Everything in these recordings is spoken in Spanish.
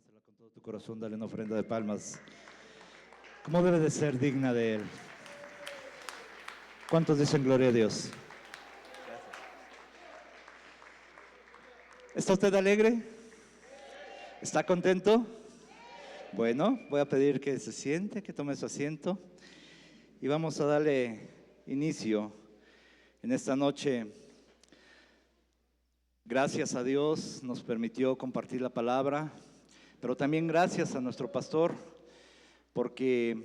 Dásela con todo tu corazón, dale una ofrenda de palmas. ¿Cómo debe de ser digna de Él? ¿Cuántos dicen gloria a Dios? ¿Está usted alegre? ¿Está contento? Bueno, voy a pedir que se siente, que tome su asiento y vamos a darle inicio en esta noche. Gracias a Dios nos permitió compartir la palabra, pero también gracias a nuestro pastor, porque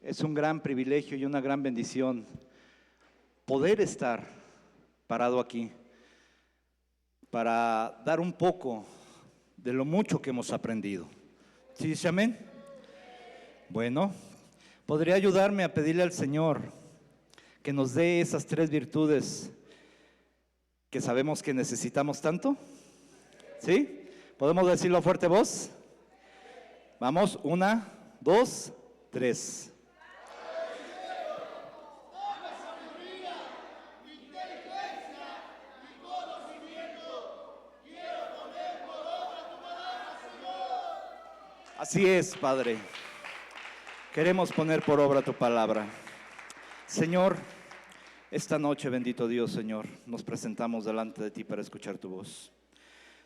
es un gran privilegio y una gran bendición poder estar parado aquí para dar un poco de lo mucho que hemos aprendido. ¿Sí dice amén? Bueno, ¿podría ayudarme a pedirle al Señor que nos dé esas tres virtudes que sabemos que necesitamos tanto? ¿Sí? ¿Podemos decirlo a fuerte voz? Vamos, 1, 2, 3. Así es, Padre. Queremos poner por obra tu palabra. Señor, esta noche, bendito Dios, Señor, nos presentamos delante de ti para escuchar tu voz.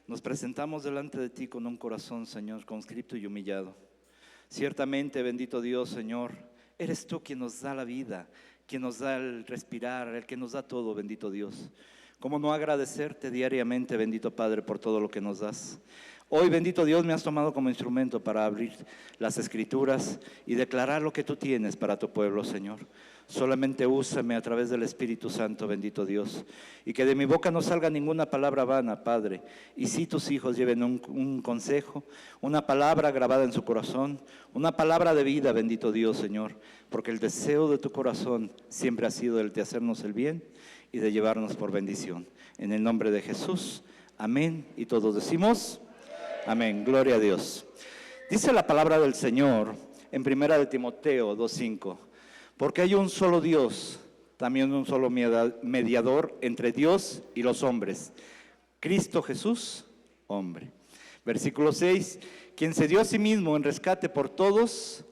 Nos presentamos delante de ti con un corazón, Señor, conscripto y humillado. Ciertamente, bendito Dios, Señor, eres tú quien nos da la vida, quien nos da el respirar, el que nos da todo, bendito Dios. ¿Cómo no agradecerte diariamente, bendito Padre, por todo lo que nos das? Hoy, bendito Dios, me has tomado como instrumento para abrir las Escrituras y declarar lo que tú tienes para tu pueblo, Señor. Solamente úsame a través del Espíritu Santo, bendito Dios, y que de mi boca no salga ninguna palabra vana, Padre. Y si tus hijos lleven un consejo, una palabra grabada en su corazón, una palabra de vida, bendito Dios, Señor, porque el deseo de tu corazón siempre ha sido el de hacernos el bien y de llevarnos por bendición. En el nombre de Jesús, amén. Y todos decimos amén, gloria a Dios. Dice la palabra del Señor en 1 de Timoteo 2:5. Porque hay un solo Dios, también un solo mediador entre Dios y los hombres, Cristo Jesús, hombre. Versículo 6, quien se dio a sí mismo en rescate por todos,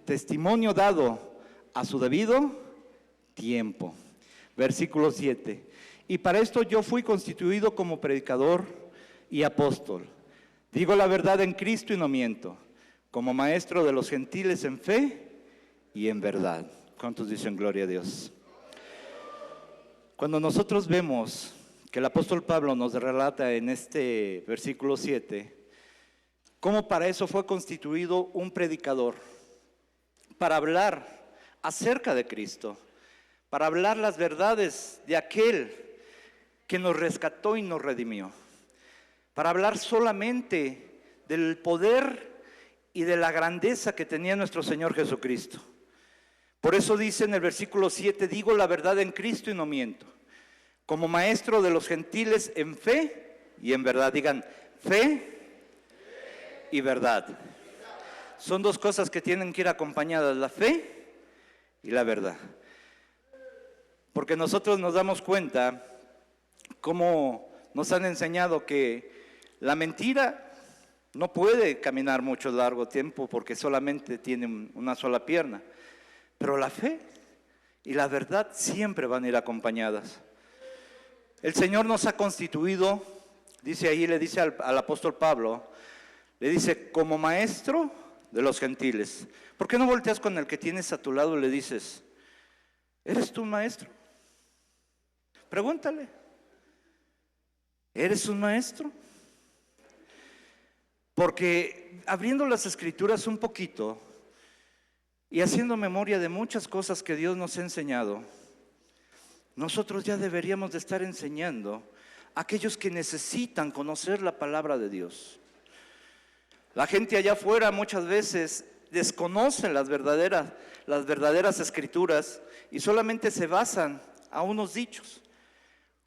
testimonio dado a su debido tiempo. Versículo 7, y para esto yo fui constituido como predicador y apóstol. Digo la verdad en Cristo y no miento, como maestro de los gentiles en fe y en verdad. ¿Cuántos dicen gloria a Dios? Cuando nosotros vemos que el apóstol Pablo nos relata en este versículo 7, cómo para eso fue constituido un predicador, para hablar acerca de Cristo, para hablar las verdades de aquel que nos rescató y nos redimió, para hablar solamente del poder y de la grandeza que tenía nuestro Señor Jesucristo. Por eso dice en el versículo 7, digo la verdad en Cristo y no miento, como maestro de los gentiles en fe y en verdad. Digan, fe y verdad. Son dos cosas que tienen que ir acompañadas, la fe y la verdad. Porque nosotros nos damos cuenta cómo nos han enseñado que la mentira no puede caminar mucho largo tiempo porque solamente tiene una sola pierna. Pero la fe y la verdad siempre van a ir acompañadas. El Señor nos ha constituido, dice ahí, le dice al apóstol Pablo, le dice, como maestro de los gentiles. ¿Por qué no volteas con el que tienes a tu lado y le dices, ¿eres tú un maestro? Pregúntale, ¿eres un maestro? Porque abriendo las Escrituras un poquito y haciendo memoria de muchas cosas que Dios nos ha enseñado, nosotros ya deberíamos de estar enseñando a aquellos que necesitan conocer la palabra de Dios. La gente allá afuera muchas veces desconoce las verdaderas Escrituras y solamente se basan a unos dichos,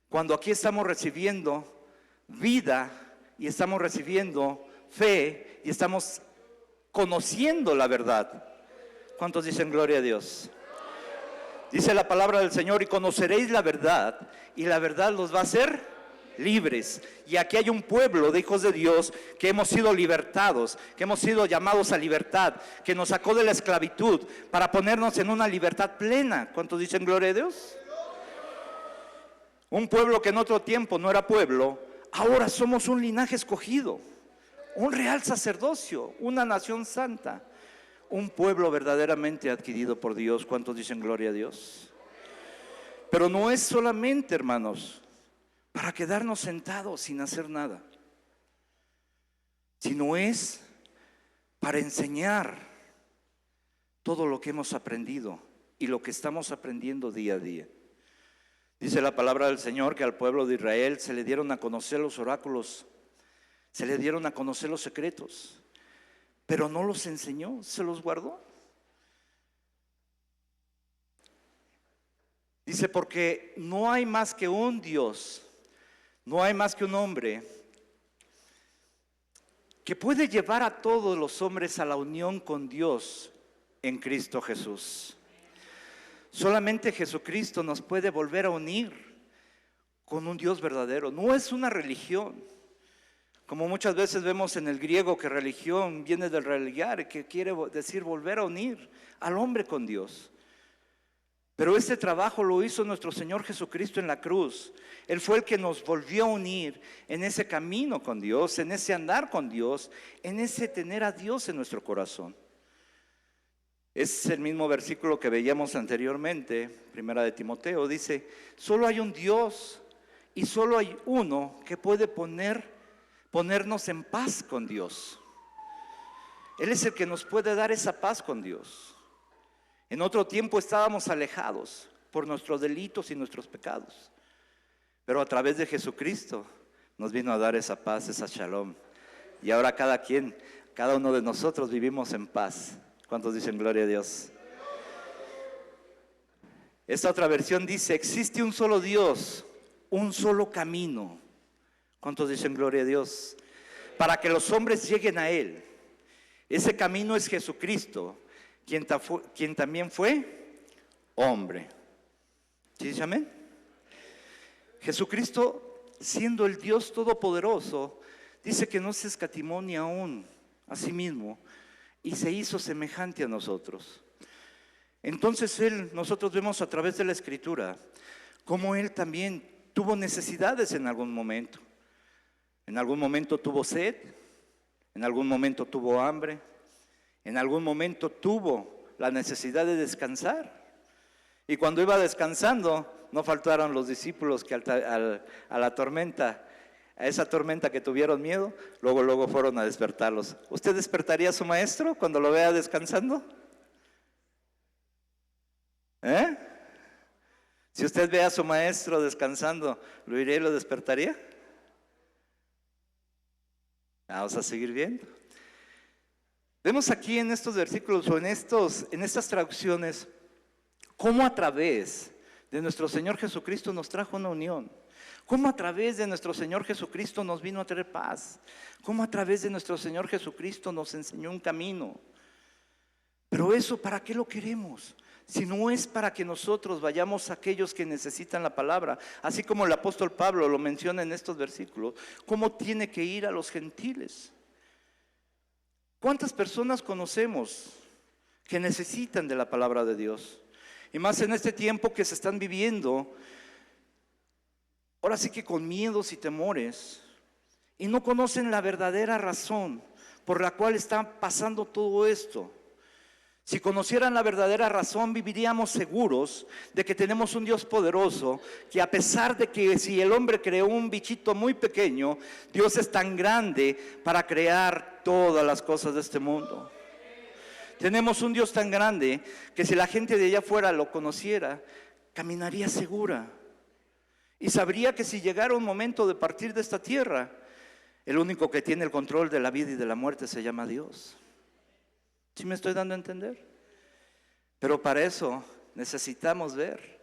cuando aquí estamos recibiendo vida y estamos recibiendo fe y estamos conociendo la verdad. ¿Cuántos dicen gloria a Dios? Dice la palabra del Señor, y conoceréis la verdad, y la verdad los va a hacer libres. Y aquí hay un pueblo de hijos de Dios que hemos sido libertados, que hemos sido llamados a libertad, que nos sacó de la esclavitud para ponernos en una libertad plena. ¿Cuántos dicen gloria a Dios? Un pueblo que en otro tiempo no era pueblo, ahora somos un linaje escogido, un real sacerdocio, una nación santa, un pueblo verdaderamente adquirido por Dios. ¿Cuántos dicen gloria a Dios? Pero no es solamente, hermanos, para quedarnos sentados sin hacer nada, sino es para enseñar todo lo que hemos aprendido y lo que estamos aprendiendo día a día. Dice la palabra del Señor que al pueblo de Israel se le dieron a conocer los oráculos, se le dieron a conocer los secretos, pero no los enseñó, se los guardó. Dice, porque no hay más que un Dios, no hay más que un hombre que puede llevar a todos los hombres a la unión con Dios en Cristo Jesús. Solamente Jesucristo nos puede volver a unir con un Dios verdadero. No es una religión, como muchas veces vemos en el griego que religión viene del religar, que quiere decir volver a unir al hombre con Dios. Pero este trabajo lo hizo nuestro Señor Jesucristo en la cruz. Él fue el que nos volvió a unir en ese camino con Dios, en ese andar con Dios, en ese tener a Dios en nuestro corazón. Es el mismo versículo que veíamos anteriormente, primera de Timoteo, dice, solo hay un Dios y solo hay uno que puede ponernos en paz con Dios. Él es el que nos puede dar esa paz con Dios. En otro tiempo estábamos alejados por nuestros delitos y nuestros pecados, pero a través de Jesucristo nos vino a dar esa paz, esa shalom. Y ahora cada uno de nosotros vivimos en paz. ¿Cuántos dicen gloria a Dios? Esta otra versión dice, existe un solo Dios, un solo camino. ¿Cuántos dicen gloria a Dios? Para que los hombres lleguen a Él. Ese camino es Jesucristo, quien también fue hombre. ¿Sí dice amén? Jesucristo, siendo el Dios todopoderoso, dice que no se escatimó ni aún a sí mismo y se hizo semejante a nosotros. Entonces nosotros vemos a través de la Escritura cómo Él también tuvo necesidades en algún momento. En algún momento tuvo sed, en algún momento tuvo hambre, en algún momento tuvo la necesidad de descansar. Y cuando iba descansando, no faltaron los discípulos que a la tormenta, a esa tormenta que tuvieron miedo, luego fueron a despertarlos. ¿Usted despertaría a su maestro cuando lo vea descansando? Si usted ve a su maestro descansando, ¿lo iría y lo despertaría? Vamos a seguir viendo. Vemos aquí en estos versículos o en estas traducciones cómo a través de nuestro Señor Jesucristo nos trajo una unión. Cómo a través de nuestro Señor Jesucristo nos vino a traer paz. Cómo a través de nuestro Señor Jesucristo nos enseñó un camino. Pero eso, ¿para qué lo queremos? Si no es para que nosotros vayamos a aquellos que necesitan la palabra, así como el apóstol Pablo lo menciona en estos versículos, ¿cómo tiene que ir a los gentiles? ¿Cuántas personas conocemos que necesitan de la palabra de Dios? Y más en este tiempo que se están viviendo, ahora sí que con miedos y temores, y no conocen la verdadera razón por la cual está pasando todo esto. Si conocieran la verdadera razón, viviríamos seguros de que tenemos un Dios poderoso, que a pesar de que si el hombre creó un bichito muy pequeño, Dios es tan grande para crear todas las cosas de este mundo. Tenemos un Dios tan grande que si la gente de allá afuera lo conociera, caminaría segura. Y sabría que si llegara un momento de partir de esta tierra, el único que tiene el control de la vida y de la muerte se llama Dios. ¿Sí me estoy dando a entender? Pero para eso necesitamos ver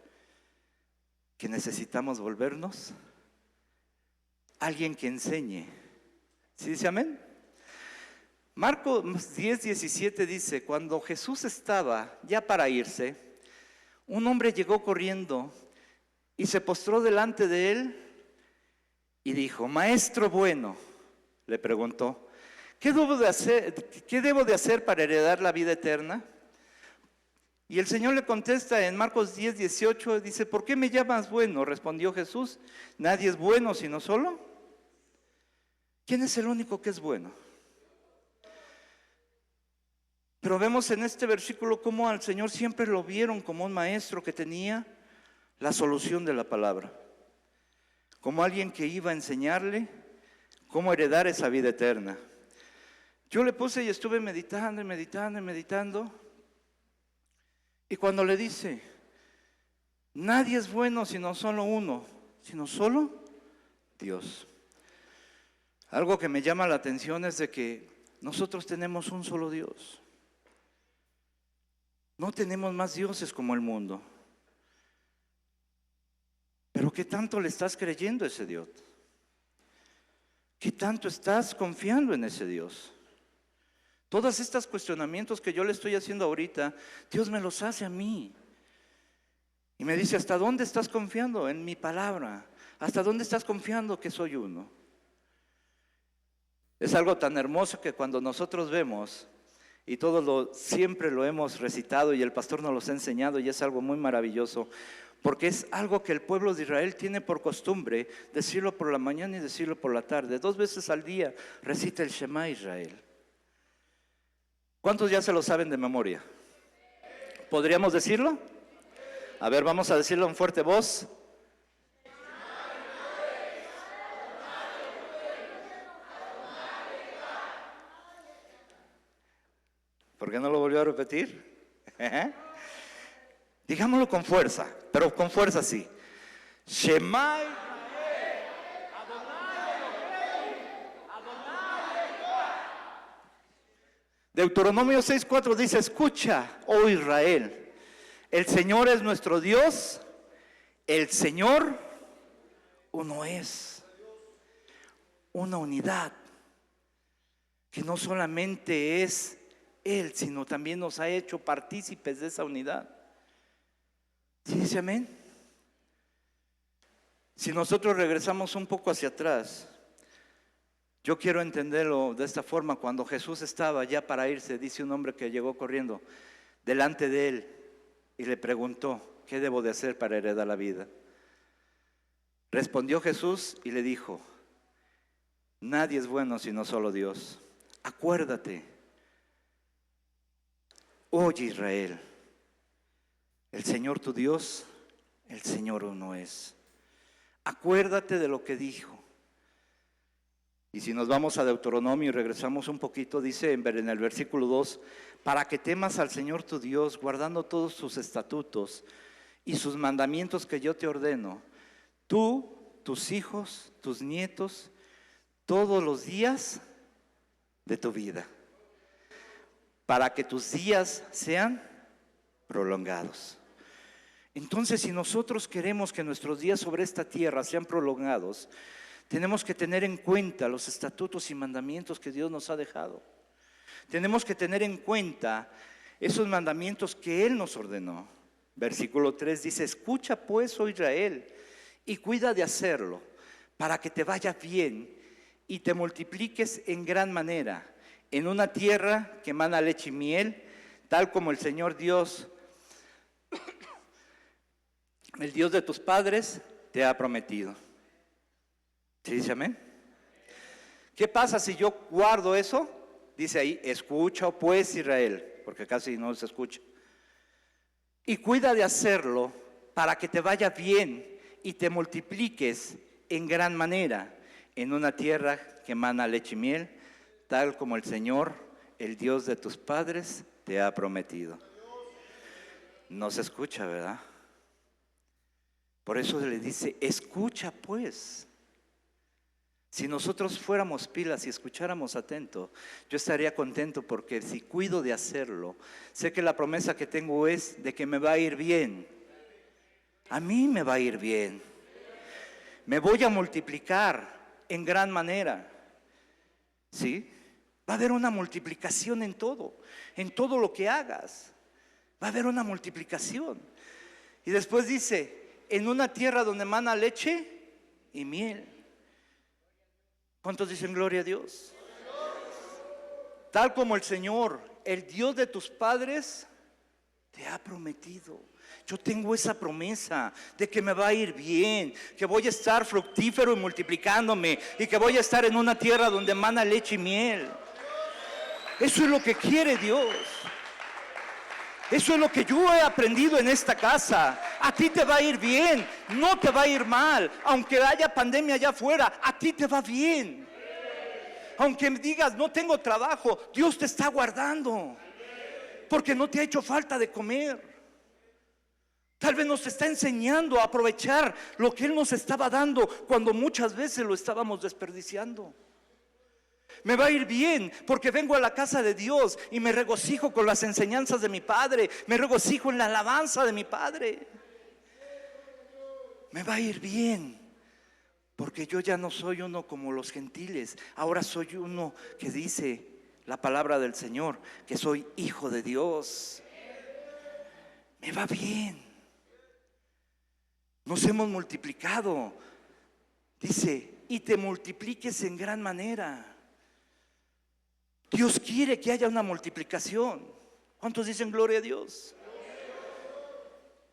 que necesitamos volvernos alguien que enseñe. ¿Sí dice amén? Marcos 10:17 dice, cuando Jesús estaba ya para irse, un hombre llegó corriendo y se postró delante de él y dijo: Maestro bueno, le preguntó, ¿qué debo de hacer para heredar la vida eterna? Y el Señor le contesta en Marcos 10:18, dice: ¿por qué me llamas bueno? Respondió Jesús: nadie es bueno sino solo. ¿Quién es el único que es bueno? Pero vemos en este versículo cómo al Señor siempre lo vieron como un maestro que tenía la solución de la palabra, como alguien que iba a enseñarle cómo heredar esa vida eterna. Yo le puse y estuve meditando y meditando y meditando. Y cuando le dice: nadie es bueno sino solo uno, sino solo Dios. Algo que me llama la atención es de que nosotros tenemos un solo Dios. No tenemos más dioses como el mundo. Pero ¿qué tanto le estás creyendo a ese Dios? ¿Qué tanto estás confiando en ese Dios? Todos estos cuestionamientos que yo le estoy haciendo ahorita, Dios me los hace a mí. Y me dice: ¿hasta dónde estás confiando en mi palabra? ¿Hasta dónde estás confiando que soy uno? Es algo tan hermoso que cuando nosotros vemos, y siempre lo hemos recitado y el pastor nos los ha enseñado, y es algo muy maravilloso, porque es algo que el pueblo de Israel tiene por costumbre decirlo por la mañana y decirlo por la tarde. 2 veces al día recita el Shema Israel. ¿Cuántos ya se lo saben de memoria? ¿Podríamos decirlo? A ver, vamos a decirlo en fuerte voz. ¿Por qué no lo volvió a repetir? Digámoslo con fuerza, pero con fuerza sí. Shema Israel, Deuteronomio 6:4 dice: escucha, oh Israel, el Señor es nuestro Dios, el Señor uno es, una unidad, que no solamente es Él, sino también nos ha hecho partícipes de esa unidad. ¿Sí dice amén? Si nosotros regresamos un poco hacia atrás, yo quiero entenderlo de esta forma. Cuando Jesús estaba ya para irse, dice un hombre que llegó corriendo delante de él y le preguntó: ¿qué debo de hacer para heredar la vida? Respondió Jesús y le dijo: nadie es bueno sino solo Dios. Acuérdate, oye Israel, el Señor tu Dios, el Señor uno es. Acuérdate de lo que dijo. Y si nos vamos a Deuteronomio y regresamos un poquito, dice en el versículo 2: para que temas al Señor tu Dios, guardando todos sus estatutos y sus mandamientos que yo te ordeno, tú, tus hijos, tus nietos, todos los días de tu vida, para que tus días sean prolongados. Entonces, si nosotros queremos que nuestros días sobre esta tierra sean prolongados, tenemos que tener en cuenta los estatutos y mandamientos que Dios nos ha dejado. Tenemos que tener en cuenta esos mandamientos que Él nos ordenó. Versículo 3 dice: escucha pues, oh Israel, y cuida de hacerlo, para que te vaya bien y te multipliques en gran manera, en una tierra que emana leche y miel, tal como el Señor Dios, el Dios de tus padres, te ha prometido. ¿Sí dice amén? ¿Qué pasa si yo guardo eso? Dice ahí: escucha pues Israel, porque casi no se escucha. Y cuida de hacerlo para que te vaya bien y te multipliques en gran manera, en una tierra que emana leche y miel, tal como el Señor, el Dios de tus padres, te ha prometido. No se escucha, ¿verdad? Por eso le dice: escucha pues. Si nosotros fuéramos pilas y escucháramos atento, yo estaría contento, porque si cuido de hacerlo, sé que la promesa que tengo es de que me va a ir bien. A mí me va a ir bien. Me voy a multiplicar en gran manera. ¿Sí? Va a haber una multiplicación en todo lo que hagas. Va a haber una multiplicación. Y después dice: en una tierra donde emana leche y miel. ¿Cuántos dicen gloria a Dios? Tal como el Señor, el Dios de tus padres, te ha prometido. Yo tengo esa promesa de que me va a ir bien, que voy a estar fructífero y multiplicándome, y que voy a estar en una tierra donde emana leche y miel. Eso es lo que quiere Dios. Eso es lo que yo he aprendido en esta casa. A ti te va a ir bien, no te va a ir mal. Aunque haya pandemia allá afuera, a ti te va bien. Aunque me digas no tengo trabajo, Dios te está guardando, porque no te ha hecho falta de comer. Tal vez nos está enseñando a aprovechar lo que Él nos estaba dando cuando muchas veces lo estábamos desperdiciando. Me va a ir bien porque vengo a la casa de Dios y me regocijo con las enseñanzas de mi Padre. Me regocijo en la alabanza de mi Padre. Me va a ir bien porque yo ya no soy uno como los gentiles. Ahora soy uno que dice la palabra del Señor, que soy hijo de Dios. Me va bien. Nos hemos multiplicado. Dice, y te multipliques en gran manera. Dios quiere que haya una multiplicación. ¿Cuántos dicen gloria a Dios?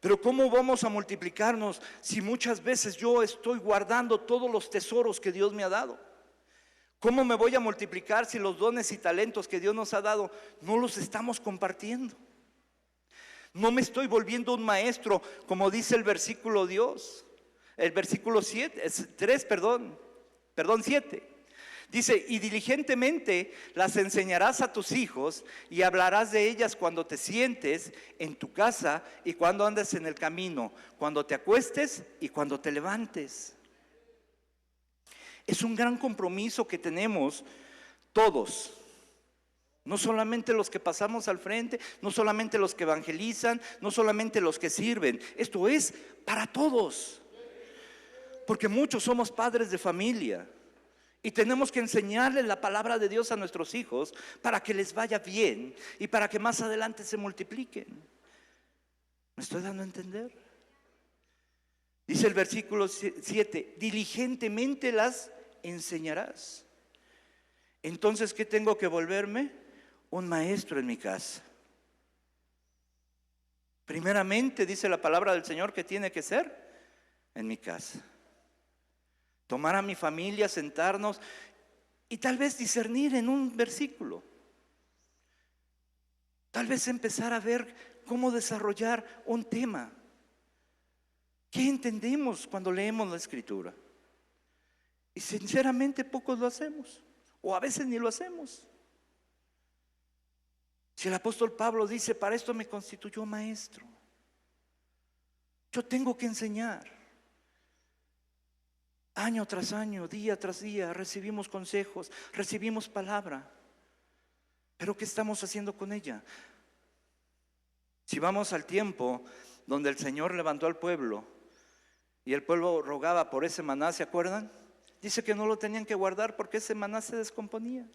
Pero ¿cómo vamos a multiplicarnos si muchas veces yo estoy guardando todos los tesoros que Dios me ha dado? ¿Cómo me voy a multiplicar si los dones y talentos que Dios nos ha dado no los estamos compartiendo? No me estoy volviendo un maestro, como dice el versículo 7. Dice, y diligentemente las enseñarás a tus hijos y hablarás de ellas cuando te sientes en tu casa y cuando andes en el camino, cuando te acuestes y cuando te levantes. Es un gran compromiso que tenemos todos. No solamente los que pasamos al frente, no solamente los que evangelizan, no solamente los que sirven. Esto es para todos. Porque muchos somos padres de familia y tenemos que enseñarles la palabra de Dios a nuestros hijos para que les vaya bien y para que más adelante se multipliquen. ¿Me estoy dando a entender? Dice el versículo 7, diligentemente las enseñarás. Entonces, ¿qué tengo que volverme? Un maestro en mi casa. Primeramente, dice la palabra del Señor, que tiene que ser en mi casa. Tomar a mi familia, sentarnos y tal vez discernir en un versículo. Tal vez empezar a ver cómo desarrollar un tema. ¿Qué entendemos cuando leemos la Escritura? Y sinceramente pocos lo hacemos, o a veces ni lo hacemos. Si el apóstol Pablo dice, para esto me constituyó maestro. Yo tengo que enseñar. Año tras año, día tras día, recibimos consejos, recibimos palabra. Pero ¿qué estamos haciendo con ella? Si vamos al tiempo donde el Señor levantó al pueblo y el pueblo rogaba por ese maná, ¿se acuerdan? Dice que no lo tenían que guardar porque ese maná se descomponía.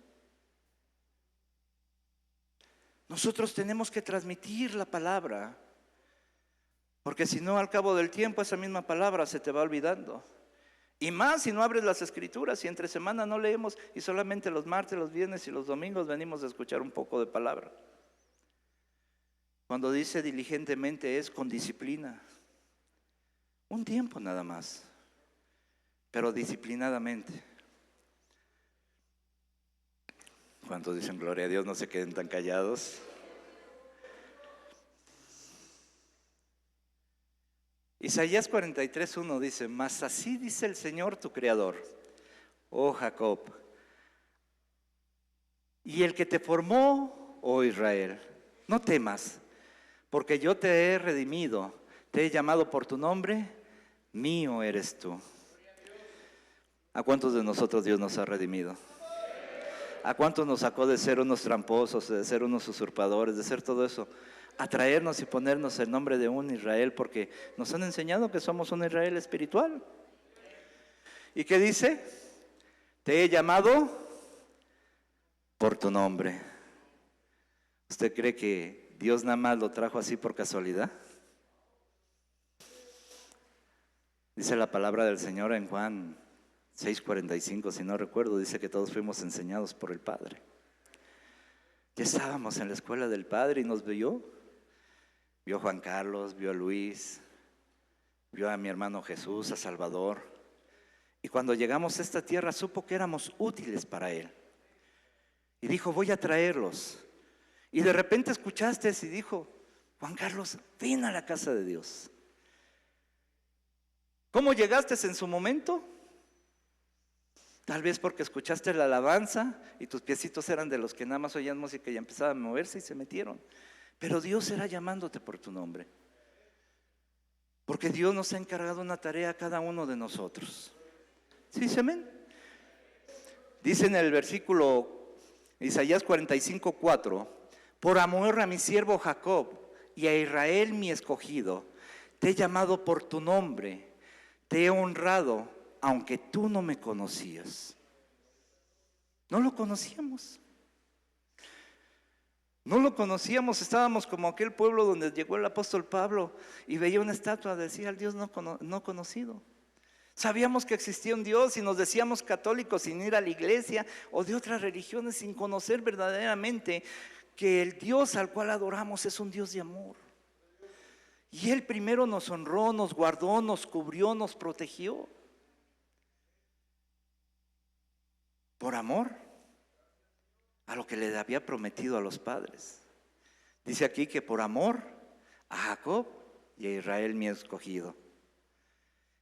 Nosotros tenemos que transmitir la palabra, porque si no, al cabo del tiempo esa misma palabra se te va olvidando. Y más si no abres las Escrituras y entre semana no leemos y solamente los martes, los viernes y los domingos venimos a escuchar un poco de palabra. Cuando dice diligentemente es con disciplina. Un tiempo nada más, pero disciplinadamente. ¿Cuántos dicen gloria a Dios? No se queden tan callados. Isaías 43:1 dice, mas así dice el Señor tu Creador, oh Jacob, y el que te formó, oh Israel, no temas, porque yo te he redimido, te he llamado por tu nombre, mío eres tú. ¿A cuántos de nosotros Dios nos ha redimido? ¿A cuántos nos sacó de ser unos tramposos, de ser unos usurpadores, de ser todo eso? A traernos y ponernos el nombre de un Israel, porque nos han enseñado que somos un Israel espiritual. ¿Y qué dice? Te he llamado por tu nombre. ¿Usted cree que Dios nada más lo trajo así por casualidad? Dice la palabra del Señor en Juan 6:45, si no recuerdo, dice que todos fuimos enseñados por el Padre. Ya estábamos en la escuela del Padre y nos vio a Juan Carlos, vio a Luis, vio a mi hermano Jesús, a Salvador. Y cuando llegamos a esta tierra supo que éramos útiles para Él. Y dijo, voy a traerlos. Y de repente escuchaste y dijo, Juan Carlos, ven a la casa de Dios. ¿Cómo llegaste en su momento? Tal vez porque escuchaste la alabanza y tus piecitos eran de los que nada más oían música y empezaban a moverse y se metieron. Pero Dios será llamándote por tu nombre. Porque Dios nos ha encargado una tarea a cada uno de nosotros. ¿Sí dice amén? Dice en el versículo Isaías 45:4, por amor a mi siervo Jacob y a Israel mi escogido, te he llamado por tu nombre, te he honrado, aunque tú no me conocías. No lo conocíamos. No lo conocíamos, estábamos como aquel pueblo donde llegó el apóstol Pablo y veía una estatua, decía al Dios no conocido. Sabíamos que existía un Dios y nos decíamos católicos sin ir a la iglesia o de otras religiones sin conocer verdaderamente que el Dios al cual adoramos es un Dios de amor. Y Él primero nos honró, nos guardó, nos cubrió, nos protegió. Por amor a lo que le había prometido a los padres. Dice aquí que por amor a Jacob y a Israel mi escogido.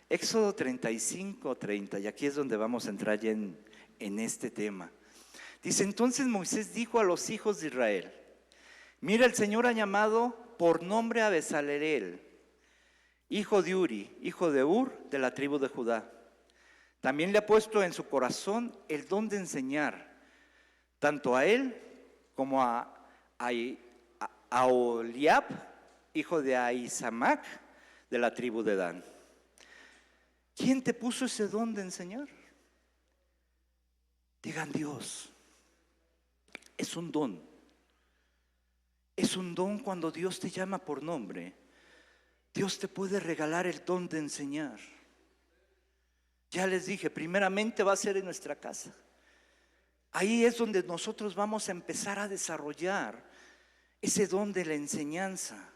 Éxodo 35:30, y aquí es donde vamos a entrar ya en este tema. Dice, entonces Moisés dijo a los hijos de Israel, mira, el Señor ha llamado por nombre a Bezaleel, hijo de Uri, hijo de Ur, de la tribu de Judá. También le ha puesto en su corazón el don de enseñar, tanto a él como a Aholiab, hijo de Ahisamac, de la tribu de Dan. ¿Quién te puso ese don de enseñar? Digan Dios. Es un don. Es un don cuando Dios te llama por nombre. Dios te puede regalar el don de enseñar. Ya les dije, primeramente va a ser en nuestra casa. Ahí es donde nosotros vamos a empezar a desarrollar ese don de la enseñanza.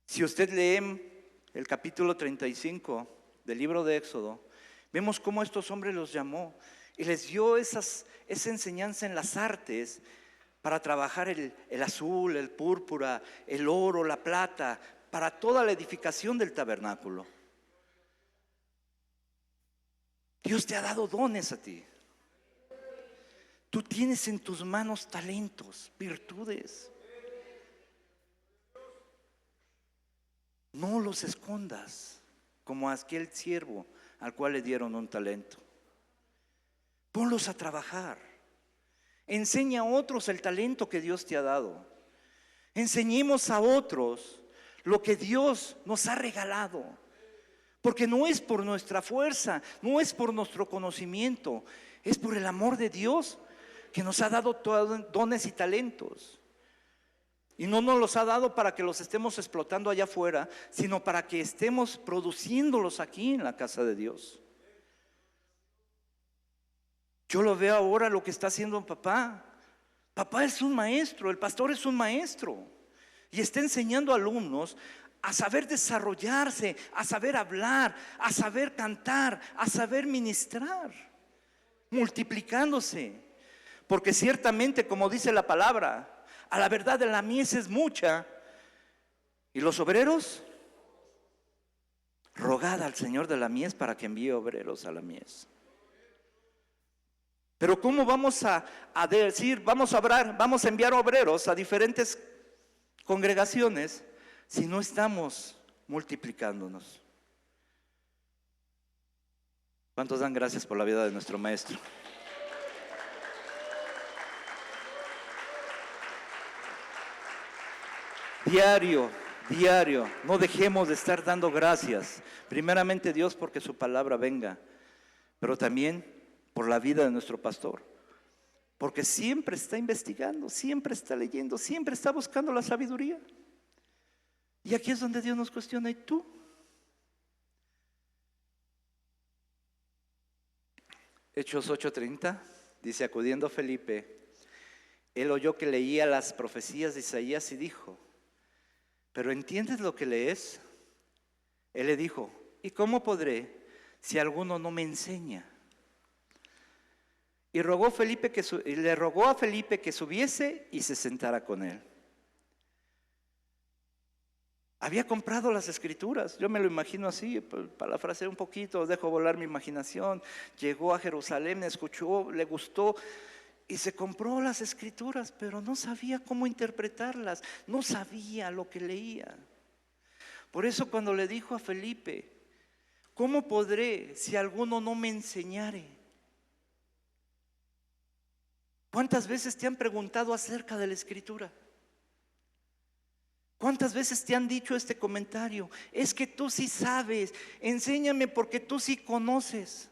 Si usted lee el capítulo 35 del libro de Éxodo, vemos cómo estos hombres los llamó y les dio esa enseñanza en las artes para trabajar el azul, el púrpura, el oro, la plata, para toda la edificación del tabernáculo. Dios te ha dado dones a ti. Tú tienes en tus manos talentos, virtudes. No los escondas como aquel siervo al cual le dieron un talento. Ponlos a trabajar. Enseña a otros el talento que Dios te ha dado. Enseñemos a otros lo que Dios nos ha regalado. Porque no es por nuestra fuerza, no es por nuestro conocimiento, es por el amor de Dios que nos ha dado dones y talentos. Y no nos los ha dado para que los estemos explotando allá afuera, sino para que estemos produciéndolos aquí en la casa de Dios. Yo lo veo ahora lo que está haciendo papá. Papá es un maestro, el pastor es un maestro. Y está enseñando a alumnos a saber desarrollarse, a saber hablar, a saber cantar, a saber ministrar, multiplicándose. Porque ciertamente, como dice la palabra, a la verdad de la mies es mucha, y los obreros, rogad al Señor de la mies para que envíe obreros a la mies. Pero ¿cómo vamos a decir, vamos a enviar obreros a diferentes congregaciones si no estamos multiplicándonos? ¿Cuántos dan gracias por la vida de nuestro maestro? Diario, no dejemos de estar dando gracias. Primeramente Dios porque su palabra venga, pero también por la vida de nuestro pastor, porque siempre está investigando, siempre está leyendo, siempre está buscando la sabiduría. Y aquí es donde Dios nos cuestiona, ¿y tú? Hechos 8:30 dice, acudiendo Felipe, él oyó que leía las profecías de Isaías y dijo, ¿pero entiendes lo que lees? Él le dijo, ¿y cómo podré si alguno no me enseña? Y le rogó a Felipe que subiese y se sentara con él. Había comprado las escrituras, yo me lo imagino así, parafraseé un poquito, dejo volar mi imaginación. Llegó a Jerusalén, escuchó, le gustó y se compró las escrituras, pero no sabía cómo interpretarlas, no sabía lo que leía. Por eso cuando le dijo a Felipe, ¿cómo podré si alguno no me enseñare? ¿Cuántas veces te han preguntado acerca de la escritura? ¿Cuántas veces te han dicho este comentario? Es que tú sí sabes, enséñame porque tú sí conoces.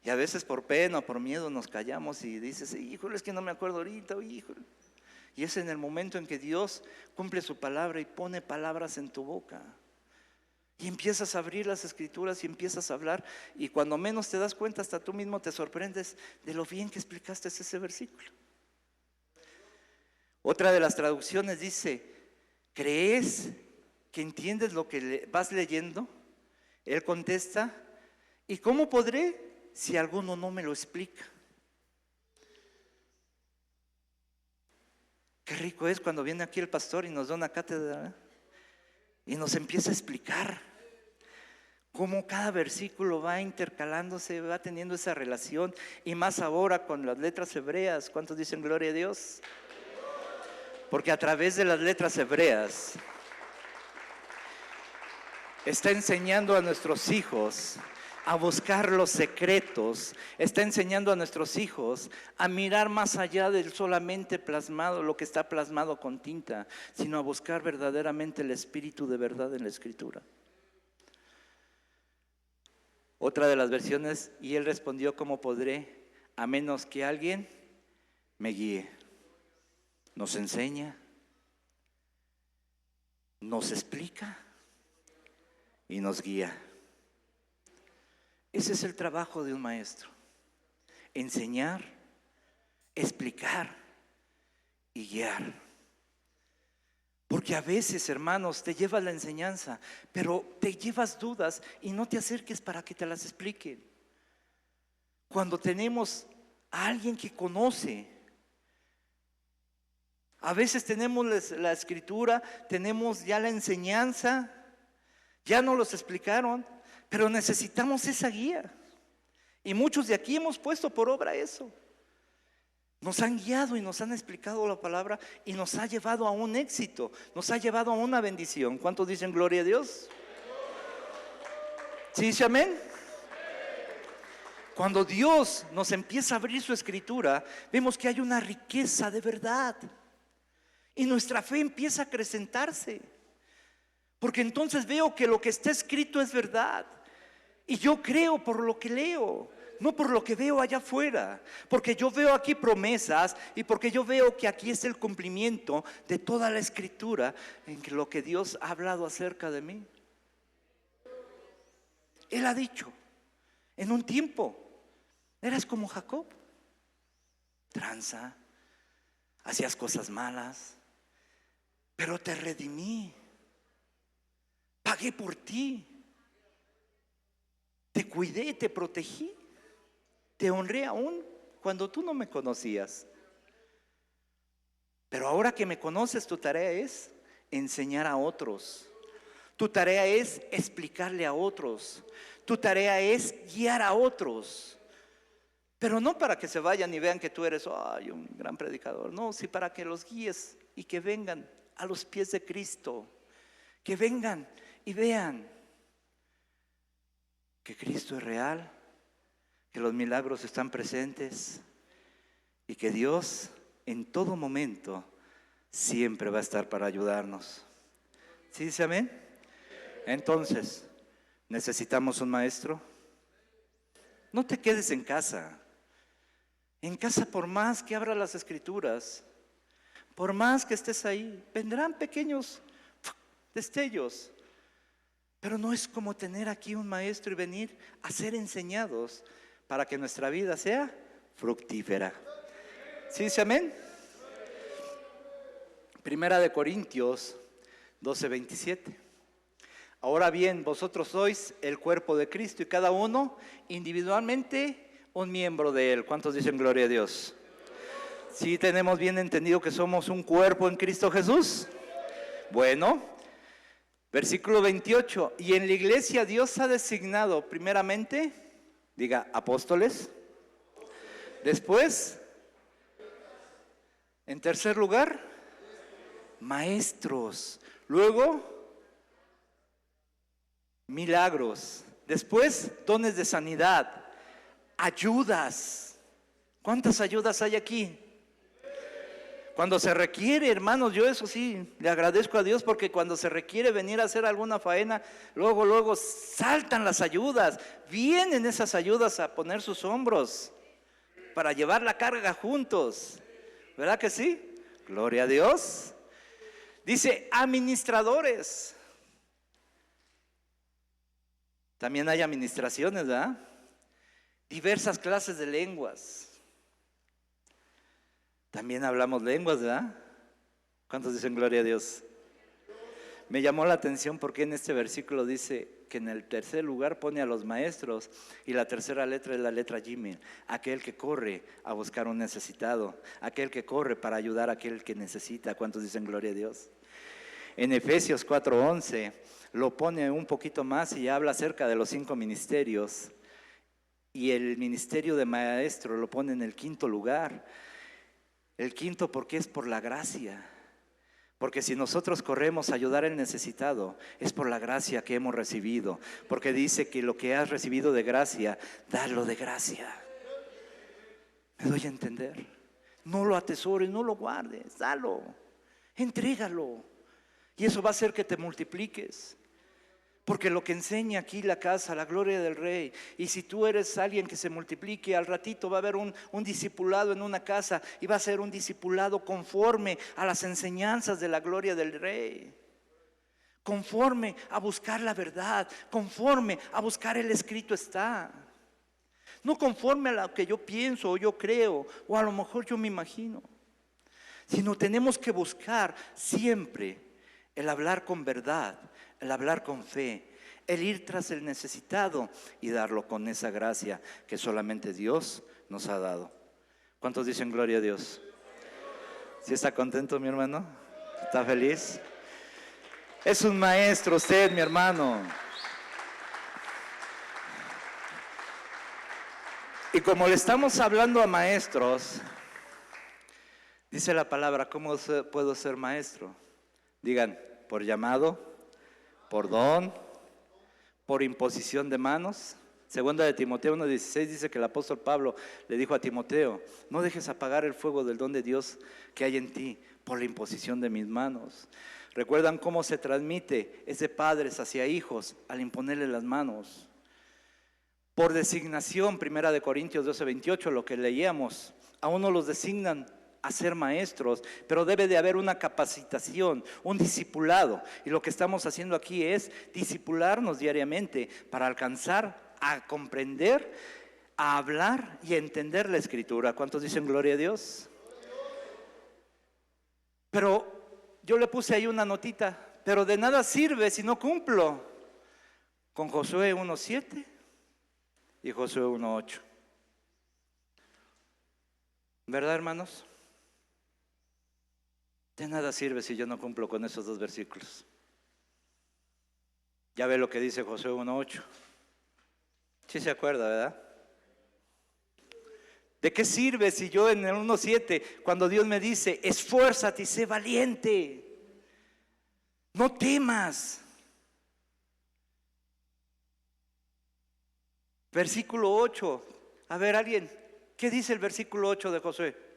Y a veces por pena o por miedo nos callamos y dices, híjole, es que no me acuerdo ahorita, híjole. Y es en el momento en que Dios cumple su palabra y pone palabras en tu boca. Y empiezas a abrir las escrituras y empiezas a hablar. Y cuando menos te das cuenta, hasta tú mismo te sorprendes de lo bien que explicaste ese versículo. Otra de las traducciones dice, ¿crees que entiendes lo que vas leyendo? Él contesta, ¿y cómo podré si alguno no me lo explica? Qué rico es cuando viene aquí el pastor y nos da una cátedra y nos empieza a explicar cómo cada versículo va intercalándose, va teniendo esa relación, y más ahora con las letras hebreas. ¿Cuántos dicen gloria a Dios? Porque a través de las letras hebreas está enseñando a nuestros hijos a buscar los secretos, está enseñando a nuestros hijos a mirar más allá del solamente plasmado, lo que está plasmado con tinta, sino a buscar verdaderamente el espíritu de verdad en la escritura. Otra de las versiones, y él respondió, ¿cómo podré? A menos que alguien me guíe. Nos enseña, nos explica y nos guía. Ese es el trabajo de un maestro: enseñar, explicar y guiar. Porque a veces, hermanos, te llevas la enseñanza, pero te llevas dudas y no te acerques para que te las expliquen. Cuando tenemos a alguien que conoce, a veces tenemos la escritura, tenemos ya la enseñanza, ya nos los explicaron, pero necesitamos esa guía. Y muchos de aquí hemos puesto por obra eso. Nos han guiado y nos han explicado la palabra y nos ha llevado a un éxito, nos ha llevado a una bendición. ¿Cuántos dicen gloria a Dios? ¿Sí dice amén? Cuando Dios nos empieza a abrir su escritura, vemos que hay una riqueza de verdad. Y nuestra fe empieza a acrecentarse, porque entonces veo que lo que está escrito es verdad. Y yo creo por lo que leo, no por lo que veo allá afuera. Porque yo veo aquí promesas y porque yo veo que aquí es el cumplimiento de toda la escritura en que lo que Dios ha hablado acerca de mí. Él ha dicho, en un tiempo eras como Jacob, tranza, hacías cosas malas, pero te redimí, pagué por ti, te cuidé, te protegí, te honré aún cuando tú no me conocías. Pero ahora que me conoces, tu tarea es enseñar a otros. Tu tarea es explicarle a otros. Tu tarea es guiar a otros. Pero no para que se vayan y vean que tú eres un gran predicador. No, sí para que los guíes y que vengan a los pies de Cristo. Que vengan y vean que Cristo es real, que los milagros están presentes y que Dios en todo momento siempre va a estar para ayudarnos. ¿Sí dice amén? Entonces, ¿necesitamos un maestro? No te quedes en casa. En casa, por más que abra las escrituras, por más que estés ahí, vendrán pequeños destellos. Pero no es como tener aquí un maestro y venir a ser enseñados para que nuestra vida sea fructífera. ¿Sí dice amén? Primera de Corintios 12:27. Ahora bien, vosotros sois el cuerpo de Cristo y cada uno individualmente un miembro de él. ¿Cuántos dicen gloria a Dios? ¿Sí tenemos bien entendido que somos un cuerpo en Cristo Jesús? Bueno, versículo 28. Y en la iglesia Dios ha designado primeramente, diga, apóstoles. Después, en tercer lugar, maestros. Luego, milagros. Después, dones de sanidad, ayudas. ¿Cuántas ayudas hay aquí? Cuando se requiere, hermanos, yo eso sí, le agradezco a Dios porque cuando se requiere venir a hacer alguna faena, luego saltan las ayudas, vienen esas ayudas a poner sus hombros para llevar la carga juntos. ¿Verdad que sí? Gloria a Dios. Dice, administradores. También hay administraciones, ¿verdad? Diversas clases de lenguas. También hablamos lenguas, ¿verdad? ¿Cuántos dicen gloria a Dios? Me llamó la atención porque en este versículo dice que en el tercer lugar pone a los maestros y la tercera letra es la letra Gimel, aquel que corre a buscar un necesitado, aquel que corre para ayudar a aquel que necesita. ¿Cuántos dicen gloria a Dios? En Efesios 4:11 lo pone un poquito más y habla acerca de los 5 ministerios y el ministerio de maestro lo pone en el quinto lugar. El quinto porque es por la gracia. Porque si nosotros corremos a ayudar al necesitado, es por la gracia que hemos recibido. Porque dice que lo que has recibido de gracia, dalo de gracia. ¿Me doy a entender? No lo atesores, no lo guardes, dalo, entrégalo. Y eso va a hacer que te multipliques. Porque lo que enseña aquí la casa, la gloria del Rey, y si tú eres alguien que se multiplique, al ratito va a haber un discipulado en una casa y va a ser un discipulado conforme a las enseñanzas de la gloria del Rey. Conforme a buscar la verdad, conforme a buscar el escrito está. No conforme a lo que yo pienso o yo creo o a lo mejor yo me imagino. Sino tenemos que buscar siempre el hablar con verdad, el hablar con fe, el ir tras el necesitado y darlo con esa gracia que solamente Dios nos ha dado. ¿Cuántos dicen gloria a Dios? ¿Sí está contento, mi hermano? ¿Está feliz? Es un maestro usted, mi hermano. Y como le estamos hablando a maestros, dice la palabra, ¿cómo puedo ser maestro? Digan, por llamado, por don, por imposición de manos. Segunda de Timoteo 1:16 dice que el apóstol Pablo le dijo a Timoteo, no dejes apagar el fuego del don de Dios que hay en ti por la imposición de mis manos. ¿Recuerdan cómo se transmite ese padres hacia hijos al imponerle las manos? Por designación, Primera de Corintios 12:28, lo que leíamos, a uno los designan a ser maestros, pero debe de haber una capacitación, un discipulado. Y lo que estamos haciendo aquí es discipularnos diariamente para alcanzar a comprender, a hablar y a entender la Escritura. ¿Cuántos dicen gloria a Dios? Pero yo le puse ahí una notita, pero de nada sirve si no cumplo con Josué 1:7 y Josué 1:8. ¿Verdad, hermanos? De nada sirve si yo no cumplo con esos dos versículos. Ya ve lo que dice Josué 1:8. Sí se acuerda, ¿verdad? ¿De qué sirve si yo en el 1:7, cuando Dios me dice, esfuérzate y sé valiente, no temas? Versículo 8. A ver, alguien, ¿qué dice el versículo 8 de Josué?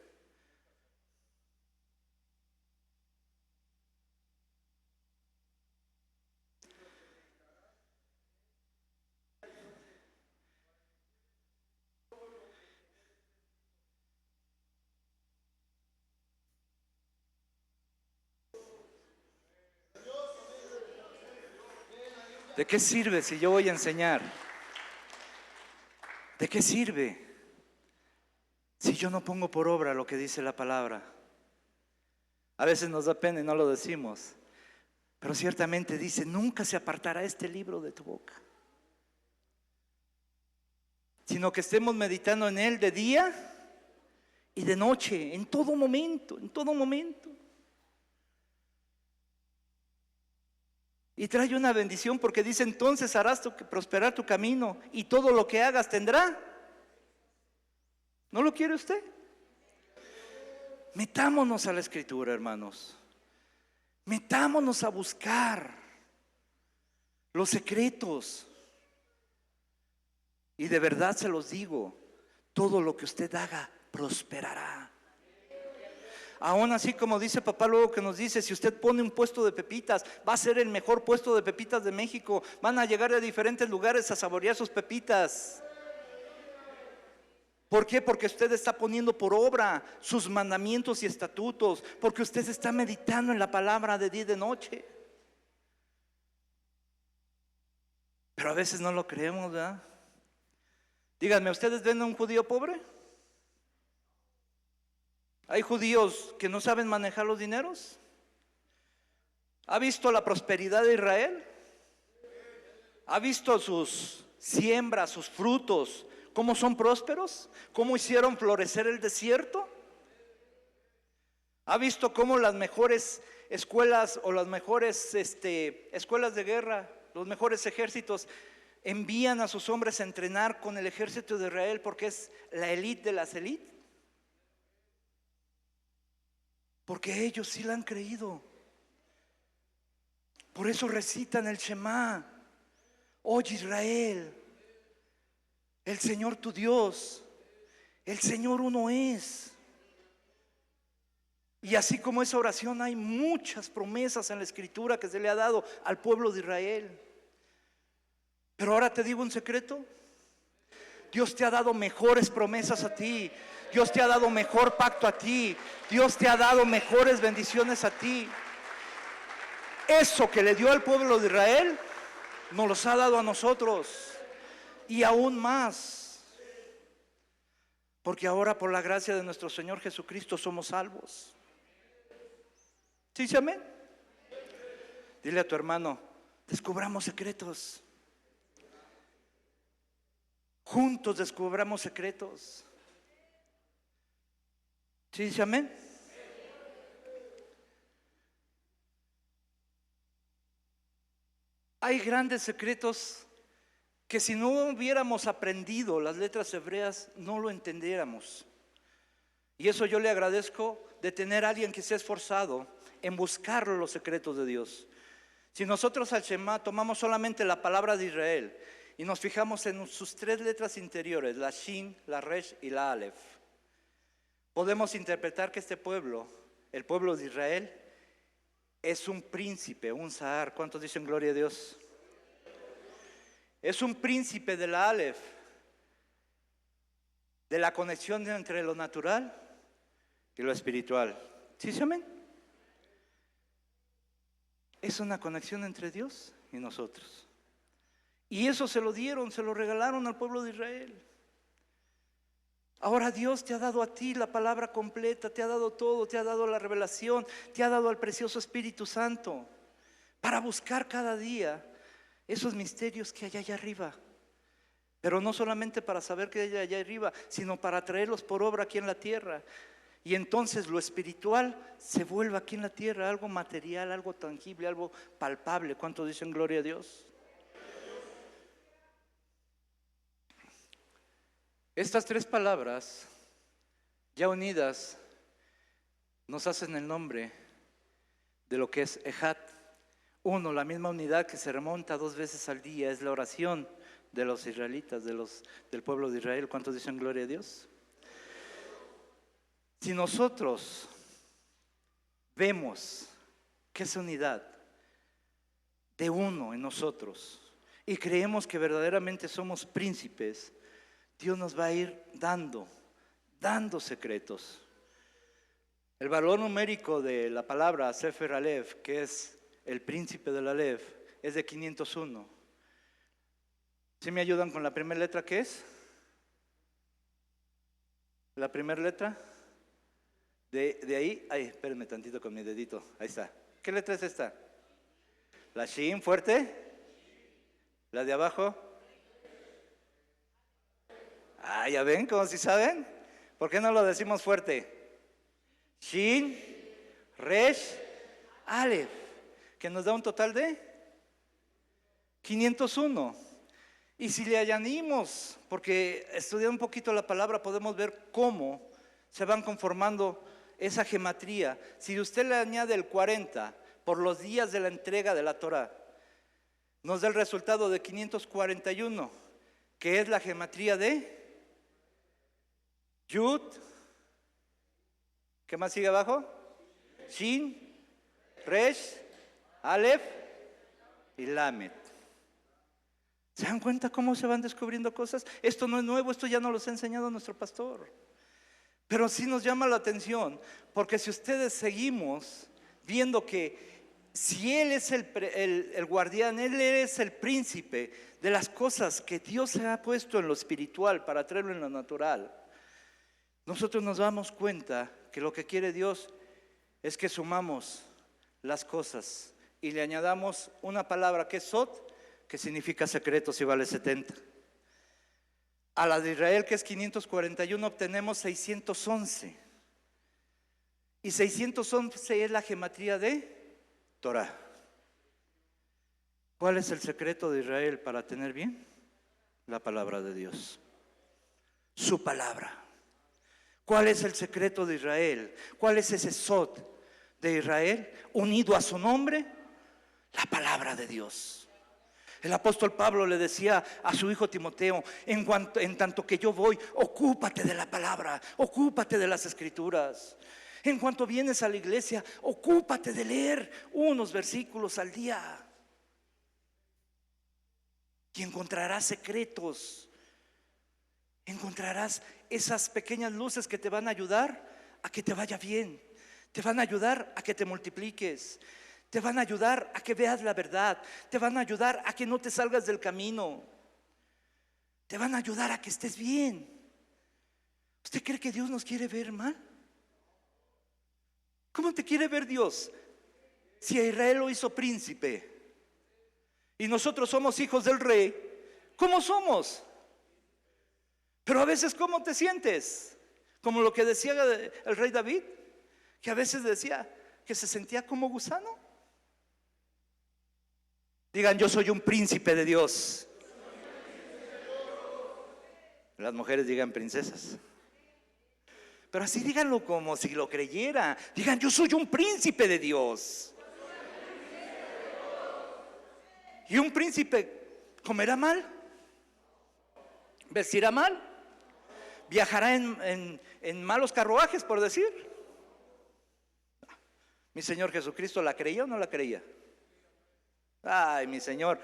¿De qué sirve si yo voy a enseñar? ¿De qué sirve si yo no pongo por obra lo que dice la palabra? A veces nos da pena y no lo decimos, pero ciertamente dice: nunca se apartará este libro de tu boca, sino que estemos meditando en él de día y de noche, en todo momento, en todo momento. Y trae una bendición porque dice: entonces harás prosperar tu camino y todo lo que hagas tendrá. ¿No lo quiere usted? Metámonos a la Escritura, hermanos. Metámonos a buscar los secretos. Y de verdad se los digo, todo lo que usted haga prosperará. Aún así, como dice papá luego que nos dice: si usted pone un puesto de pepitas, va a ser el mejor puesto de pepitas de México. Van a llegar de diferentes lugares a saborear sus pepitas. ¿Por qué? Porque usted está poniendo por obra sus mandamientos y estatutos, porque usted está meditando en la palabra de día y de noche. Pero a veces no lo creemos, ¿verdad? Díganme, ¿ustedes ven a un judío pobre? ¿Hay judíos que no saben manejar los dineros? ¿Ha visto la prosperidad de Israel? ¿Ha visto sus siembras, sus frutos, cómo son prósperos? ¿Cómo hicieron florecer el desierto? ¿Ha visto cómo las mejores escuelas o las mejores escuelas de guerra, los mejores ejércitos envían a sus hombres a entrenar con el ejército de Israel porque es la élite de las élites? Porque ellos sí la han creído. Por eso recitan el Shema: oye Israel, el Señor tu Dios, el Señor uno es. Y así como esa oración, hay muchas promesas en la Escritura que se le ha dado al pueblo de Israel. Pero ahora te digo un secreto: Dios te ha dado mejores promesas a ti. Dios te ha dado mejor pacto a ti. Dios te ha dado mejores bendiciones a ti. Eso que le dio al pueblo de Israel, nos los ha dado a nosotros. Y aún más. Porque ahora, por la gracia de nuestro Señor Jesucristo, somos salvos. ¿Sí, sí, amén? Dile a tu hermano: descubramos secretos. Juntos descubramos secretos. ¿Sí, sí, amén? Hay grandes secretos que si no hubiéramos aprendido las letras hebreas no lo entendiéramos. Y eso yo le agradezco de tener a alguien que se ha esforzado en buscar los secretos de Dios. Si nosotros al Shema tomamos solamente la palabra de Israel y nos fijamos en sus tres letras interiores, la Shin, la Resh y la Aleph, podemos interpretar que este pueblo, el pueblo de Israel, es un príncipe, un Sahar. ¿Cuántos dicen gloria a Dios? Es un príncipe de la Aleph, de la conexión entre lo natural y lo espiritual. ¿Sí, sí, amén? Es una conexión entre Dios y nosotros. Y eso se lo dieron, se lo regalaron al pueblo de Israel. Ahora Dios te ha dado a ti la palabra completa, te ha dado todo, te ha dado la revelación, te ha dado al precioso Espíritu Santo para buscar cada día esos misterios que hay allá arriba. Pero no solamente para saber que hay allá arriba, sino para traerlos por obra aquí en la tierra. Y entonces lo espiritual se vuelve aquí en la tierra algo material, algo tangible, algo palpable. ¿Cuántos dicen gloria a Dios? Estas tres palabras, ya unidas, nos hacen el nombre de lo que es Ejat. Uno, la misma unidad que se remonta 2 veces al día, es la oración de los israelitas, del pueblo de Israel. ¿Cuántos dicen gloria a Dios? Si nosotros vemos que esa unidad de uno en nosotros y creemos que verdaderamente somos príncipes, Dios nos va a ir dando secretos. El valor numérico de la palabra Sefer Aleph, que es el príncipe del Aleph, es de 501. ¿Sí me ayudan con la primera letra? ¿Qué es? La primera letra de ahí. Ay, espérenme tantito con mi dedito. Ahí está. ¿Qué letra es esta? La Shin, fuerte. La de abajo. Ah, ya ven, como si saben. ¿Por qué no lo decimos fuerte? Shin, Resh, Aleph, que nos da un total de 501. Y si le añadimos, porque estudiando un poquito la palabra podemos ver cómo se van conformando esa gematría. Si usted le añade el 40 por los días de la entrega de la Torah, nos da el resultado de 541, que es la gematría de Yud. ¿Qué más sigue abajo? Shin, Resh, Aleph y Lamed. ¿Se dan cuenta cómo se van descubriendo cosas? Esto no es nuevo, esto ya nos lo ha enseñado nuestro pastor. Pero sí nos llama la atención, porque si ustedes seguimos viendo que si Él es el guardián, Él es el príncipe de las cosas que Dios se ha puesto en lo espiritual para traerlo en lo natural, nosotros nos damos cuenta que lo que quiere Dios es que sumamos las cosas y le añadamos una palabra que es Sot, que significa secretos y vale 70. A la de Israel, que es 541, obtenemos 611. Y 611 es la gematría de Torah. ¿Cuál es el secreto de Israel para tener bien? La palabra de Dios. Su palabra. ¿Cuál es el secreto de Israel? ¿Cuál es ese Sot de Israel unido a su nombre? La palabra de Dios. El apóstol Pablo le decía a su hijo Timoteo, en tanto que yo voy, ocúpate de la palabra, ocúpate de las escrituras. En cuanto vienes a la iglesia, ocúpate de leer unos versículos al día. Y encontrarás secretos, encontrarás esas pequeñas luces que te van a ayudar a que te vaya bien, te van a ayudar a que te multipliques. Te van a ayudar a que veas la verdad. Te van a ayudar a que no te salgas del camino. Te van a ayudar a que estés bien. ¿Usted cree que Dios nos quiere ver mal? ¿Cómo te quiere ver Dios? Si a Israel lo hizo príncipe y nosotros somos hijos del rey, ¿cómo somos? Pero a veces, ¿cómo te sientes? Como lo que decía el rey David, que a veces decía que se sentía como gusano. Digan, yo soy un príncipe de Dios. Las mujeres digan princesas. Pero así díganlo como si lo creyera. Digan, yo soy un príncipe de Dios. ¿Y un príncipe comerá mal? ¿Vestirá mal? ¿Viajará en malos carruajes, por decir? ¿Mi Señor Jesucristo la creía o no la creía? Ay, mi Señor,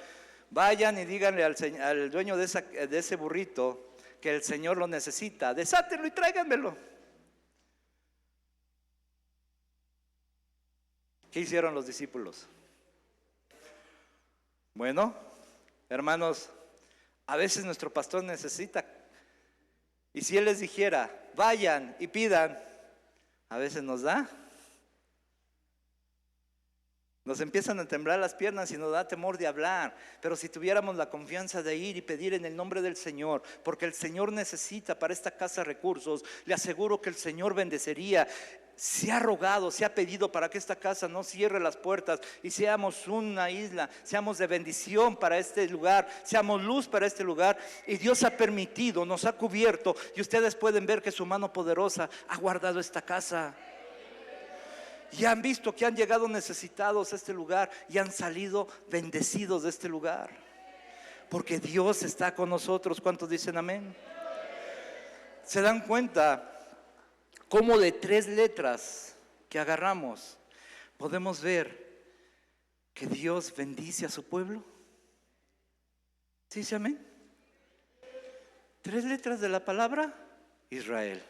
vayan y díganle al dueño de ese burrito que el Señor lo necesita. Desátenlo y tráiganmelo. ¿Qué hicieron los discípulos? Bueno, hermanos, a veces nuestro pastor necesita, y si él les dijera, vayan y pidan, a veces nos da. Nos empiezan a temblar las piernas y nos da temor de hablar. Pero si tuviéramos la confianza de ir y pedir en el nombre del Señor, porque el Señor necesita para esta casa recursos, le aseguro que el Señor bendecería. Se ha rogado, se ha pedido para que esta casa no cierre las puertas y seamos una isla, seamos de bendición para este lugar, seamos luz para este lugar. Y Dios ha permitido, nos ha cubierto, y ustedes pueden ver que su mano poderosa ha guardado esta casa. Y han visto que han llegado necesitados a este lugar y han salido bendecidos de este lugar, porque Dios está con nosotros. ¿Cuántos dicen amén? ¿Se dan cuenta cómo de 3 letras que agarramos podemos ver que Dios bendice a su pueblo? ¿Sí dice amén? 3 letras de la palabra Israel.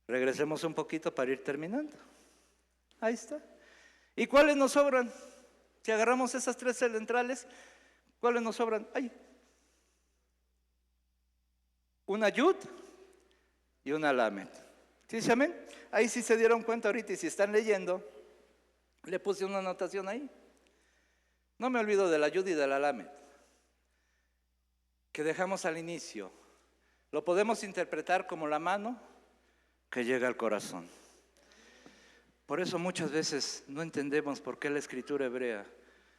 Regresemos un poquito para ir terminando. Ahí está. ¿Y cuáles nos sobran? Si agarramos esas 3 centrales, ¿cuáles nos sobran? Ay, una yud y una lamed. ¿Sí, sí, amén? Ahí sí se dieron cuenta ahorita, y si están leyendo, le puse una anotación ahí. No me olvido de la yud y de la lamed, que dejamos al inicio. Lo podemos interpretar como la mano que llega al corazón. Por eso muchas veces no entendemos por qué la escritura hebrea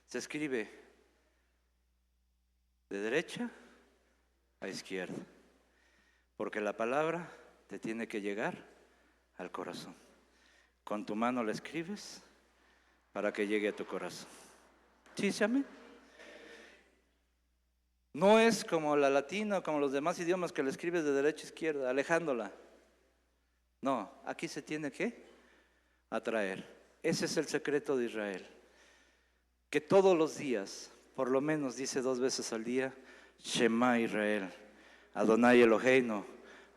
se escribe de derecha a izquierda. Porque la palabra te tiene que llegar al corazón. Con tu mano la escribes para que llegue a tu corazón. ¿Sí, sí, amén? No es como la latina o como los demás idiomas que la escribes de derecha a izquierda, alejándola. No, aquí se tiene que atraer. Ese es el secreto de Israel. Que todos los días, por lo menos dice 2 veces al día, Shema Israel, Adonai Eloheinu,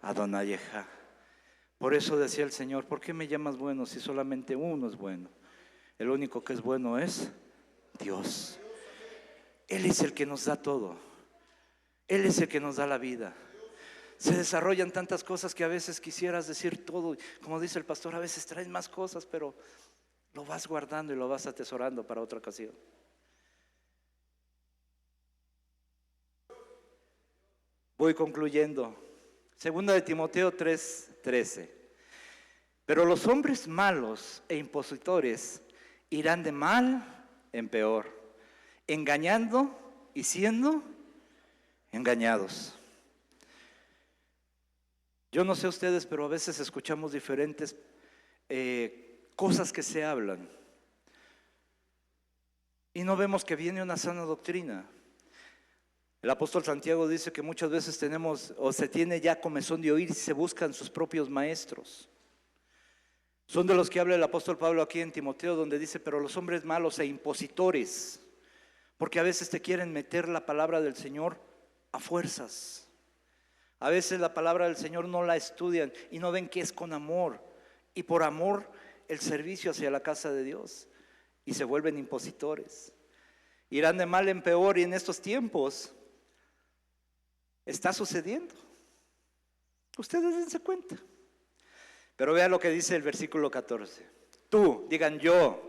Adonai Echad. Por eso decía el Señor, ¿por qué me llamas bueno si solamente uno es bueno? El único que es bueno es Dios. Él es el que nos da todo. Él es el que nos da la vida. Se desarrollan tantas cosas que a veces quisieras decir todo. Como dice el pastor, a veces traes más cosas, pero lo vas guardando y lo vas atesorando para otra ocasión. Voy concluyendo. Segunda de Timoteo 3:13. Pero los hombres malos e impositores irán de mal en peor, engañando y siendo engañados. Yo no sé ustedes, pero a veces escuchamos diferentes cosas que se hablan y no vemos que viene una sana doctrina. El apóstol Santiago dice que muchas veces tenemos o se tiene ya comezón de oír y se buscan sus propios maestros. Son de los que habla el apóstol Pablo aquí en Timoteo, donde dice, pero los hombres malos e impositores, porque a veces te quieren meter la palabra del Señor a fuerzas. A veces la palabra del Señor no la estudian y no ven que es con amor, y por amor el servicio hacia la casa de Dios, y se vuelven impositores. Irán de mal en peor, y en estos tiempos está sucediendo. Ustedes dense cuenta. Pero vean lo que dice el versículo 14. Tú, digan yo,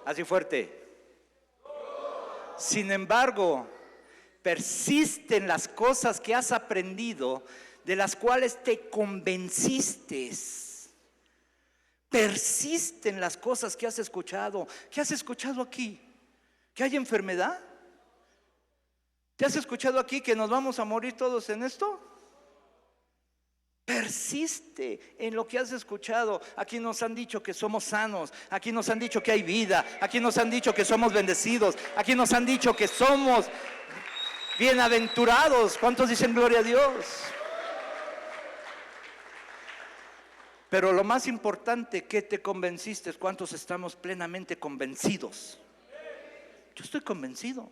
así fuerte. Sin embargo, persisten las cosas que has aprendido, de las cuales te convenciste. Persisten las cosas que has escuchado. ¿Qué has escuchado aquí? ¿Que hay enfermedad? ¿Te has escuchado aquí que nos vamos a morir todos en esto? Persiste en lo que has escuchado. Aquí nos han dicho que somos sanos. Aquí nos han dicho que hay vida. Aquí nos han dicho que somos bendecidos. Aquí nos han dicho que somos bienaventurados. ¿Cuántos dicen gloria a Dios? Pero lo más importante, ¿qué te convenciste? ¿Cuántos estamos plenamente convencidos? Yo estoy convencido.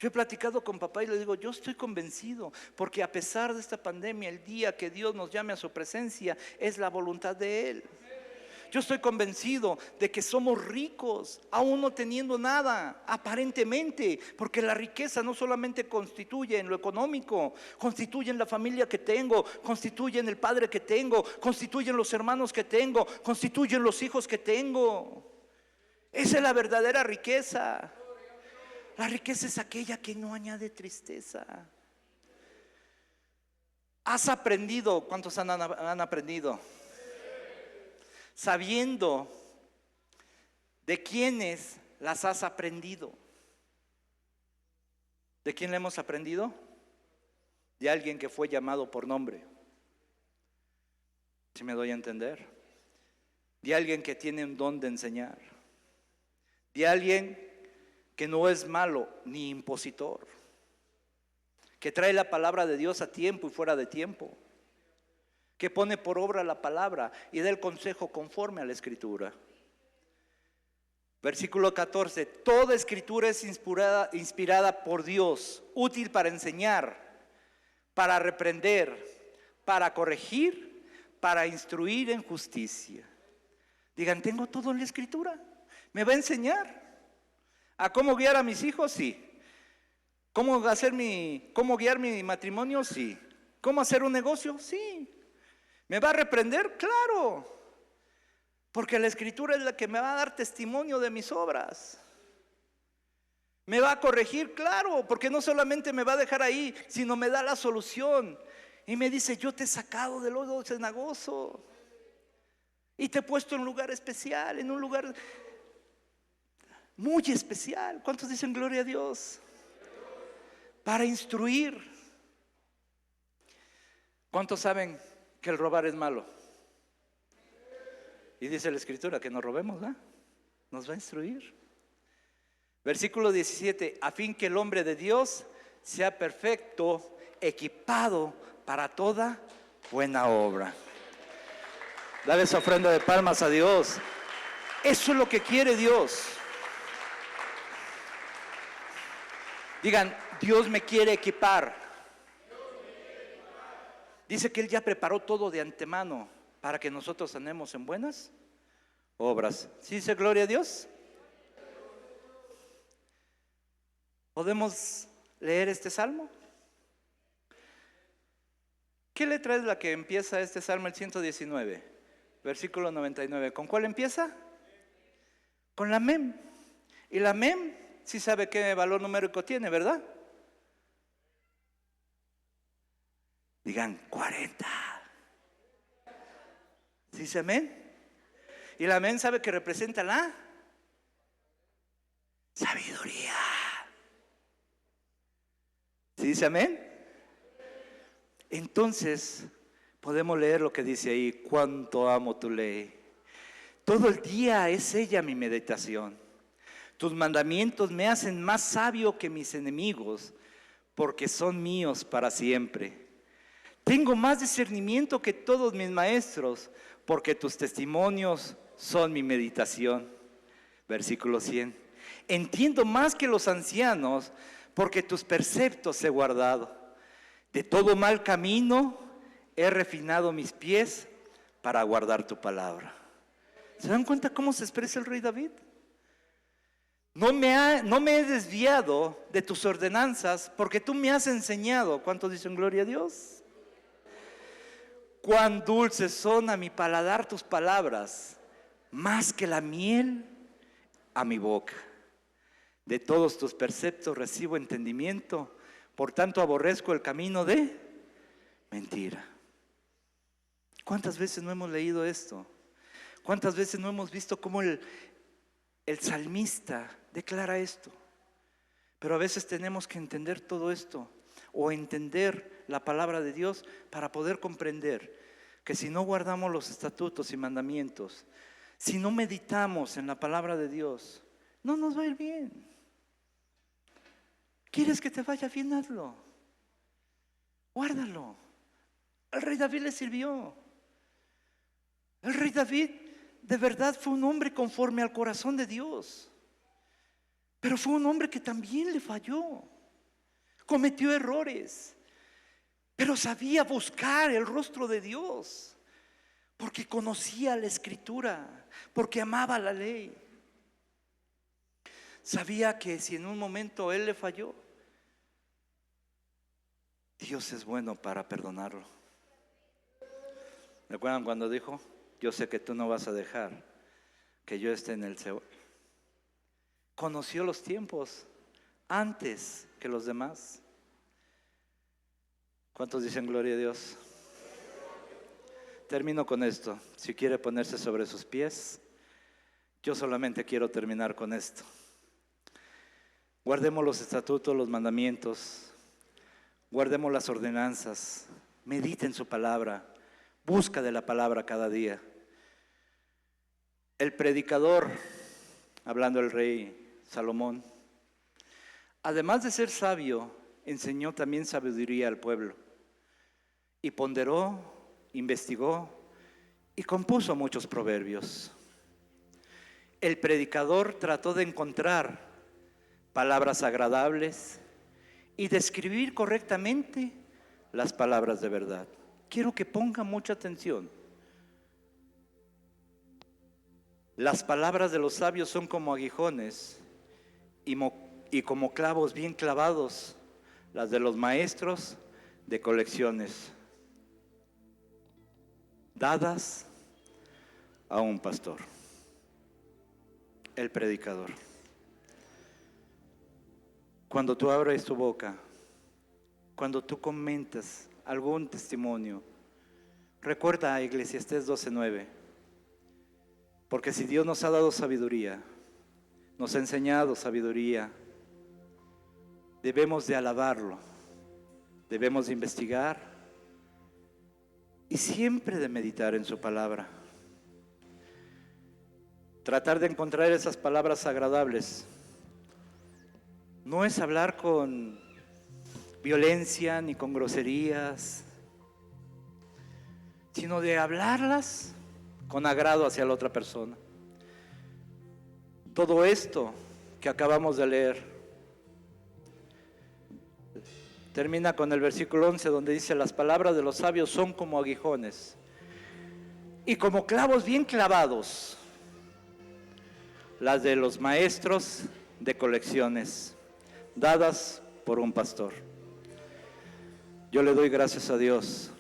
Yo he platicado con papá y le digo, yo estoy convencido, porque a pesar de esta pandemia, el día que Dios nos llame a su presencia, es la voluntad de Él. Yo estoy convencido de que somos ricos, aún no teniendo nada, aparentemente, porque la riqueza no solamente constituye en lo económico, constituye en la familia que tengo, constituye en el padre que tengo, constituye en los hermanos que tengo, constituye en los hijos que tengo. Esa es la verdadera riqueza. La riqueza es aquella que no añade tristeza. ¿Has aprendido? ¿Cuántos han aprendido? Sabiendo de quiénes las has aprendido. ¿De quién le hemos aprendido? De alguien que fue llamado por nombre. ¿Sí me doy a entender? De alguien que tiene un don de enseñar. De alguien que no es malo ni impositor, que trae la palabra de Dios a tiempo y fuera de tiempo, que pone por obra la palabra y da el consejo conforme a la escritura. Versículo 14, toda escritura es inspirada por Dios, útil para enseñar, para reprender, para corregir, para instruir en justicia. Digan, tengo todo en la escritura, ¿me va a enseñar? ¿A cómo guiar a mis hijos? Sí. ¿Cómo guiar mi matrimonio? Sí. ¿Cómo hacer un negocio? Sí. ¿Me va a reprender? Claro. Porque la Escritura es la que me va a dar testimonio de mis obras. ¿Me va a corregir? Claro, porque no solamente me va a dejar ahí, sino me da la solución. Y me dice, yo te he sacado del lodo cenagoso y te he puesto en un lugar especial, en un lugar muy especial. ¿Cuántos dicen gloria a Dios? Para instruir. ¿Cuántos saben que el robar es malo? Y dice la Escritura que no robemos, ¿verdad? Nos va a instruir. Versículo 17, a fin que el hombre de Dios sea perfecto, equipado para toda buena obra. Dale esa ofrenda de palmas a Dios. Eso es lo que quiere Dios. Digan, Dios me quiere equipar. Dice que Él ya preparó todo de antemano para que nosotros andemos en buenas obras. ¿Sí dice gloria a Dios? ¿Podemos leer este salmo? ¿Qué letra es la que empieza este salmo, el 119? Versículo 99. ¿Con cuál empieza? Con la mem. Y la mem, sí sabe qué valor numérico tiene, ¿verdad? Digan 40. ¿Sí dice amén? Y la mem sabe que representa la sabiduría. ¿Sí dice amén? Entonces podemos leer lo que dice ahí: cuánto amo tu ley. Todo el día es ella mi meditación. Tus mandamientos me hacen más sabio que mis enemigos, porque son míos para siempre. Tengo más discernimiento que todos mis maestros, porque tus testimonios son mi meditación. Versículo 100. Entiendo más que los ancianos, porque tus preceptos he guardado. De todo mal camino he refinado mis pies para guardar tu palabra. ¿Se dan cuenta cómo se expresa el rey David? No me he desviado de tus ordenanzas, porque tú me has enseñado. ¿Cuántos dicen gloria a Dios? Cuán dulces son a mi paladar tus palabras, más que la miel a mi boca. De todos tus preceptos recibo entendimiento, por tanto aborrezco el camino de mentira. ¿Cuántas veces no hemos leído esto? ¿Cuántas veces no hemos visto cómo el salmista declara esto? Pero a veces tenemos que entender todo esto, o entender la palabra de Dios, para poder comprender que si no guardamos los estatutos y mandamientos, si no meditamos en la palabra de Dios, no nos va a ir bien. ¿Quieres que te vaya bien? Hazlo. Guárdalo. El rey David le sirvió. El rey David de verdad fue un hombre conforme al corazón de Dios. Pero fue un hombre que también le falló. Cometió errores. Pero sabía buscar el rostro de Dios. Porque conocía la Escritura. Porque amaba la ley. Sabía que si en un momento él le falló, Dios es bueno para perdonarlo. ¿Recuerdan cuando dijo: yo sé que tú no vas a dejar que yo esté en el Seol? Conoció los tiempos antes que los demás. ¿Cuántos dicen gloria a Dios? Termino con esto. Si quiere ponerse sobre sus pies, yo solamente quiero terminar con esto. Guardemos los estatutos, los mandamientos, guardemos las ordenanzas, medite en su palabra, busca de la palabra cada día. El predicador, hablando el rey Salomón, además de ser sabio, enseñó también sabiduría al pueblo, y ponderó, investigó y compuso muchos proverbios. El predicador trató de encontrar palabras agradables y describir correctamente las palabras de verdad. Quiero que pongan mucha atención. Las palabras de los sabios son como aguijones y como clavos bien clavados, las de los maestros de colecciones dadas a un pastor, el predicador. Cuando tú abres tu boca, cuando tú comentas algún testimonio, recuerda a Eclesiastés 12:9, porque si Dios nos ha dado sabiduría, nos ha enseñado sabiduría, debemos de alabarlo, debemos de investigar y siempre de meditar en su palabra. Tratar de encontrar esas palabras agradables. No es hablar con violencia ni con groserías, sino de hablarlas con agrado hacia la otra persona. Todo esto que acabamos de leer termina con el versículo 11, donde dice: las palabras de los sabios son como aguijones y como clavos bien clavados las de los maestros de colecciones, dadas por un pastor. Yo le doy gracias a Dios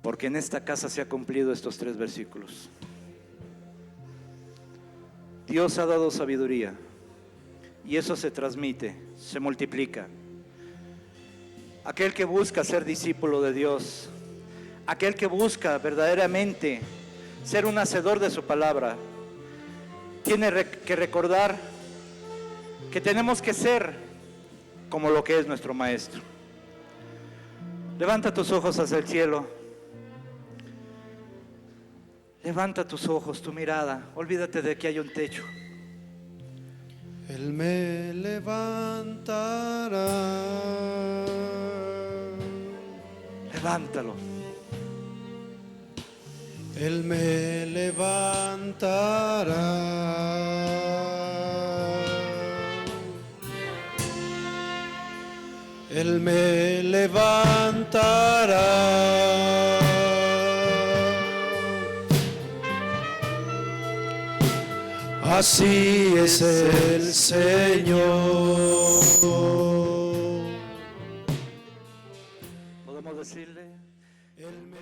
porque en esta casa se ha cumplido estos 3 versículos. Dios ha dado sabiduría y eso se transmite, se multiplica. Aquel que busca ser discípulo de Dios, aquel que busca verdaderamente ser un hacedor de su palabra, tiene que recordar que tenemos que ser como lo que es nuestro Maestro. Levanta tus ojos hacia el cielo. Levanta tus ojos, tu mirada. Olvídate de que hay un techo. Él me levantará. Levántalo. Él me levantará. Él me levantará. Así es el Señor. Podemos decirle: Él me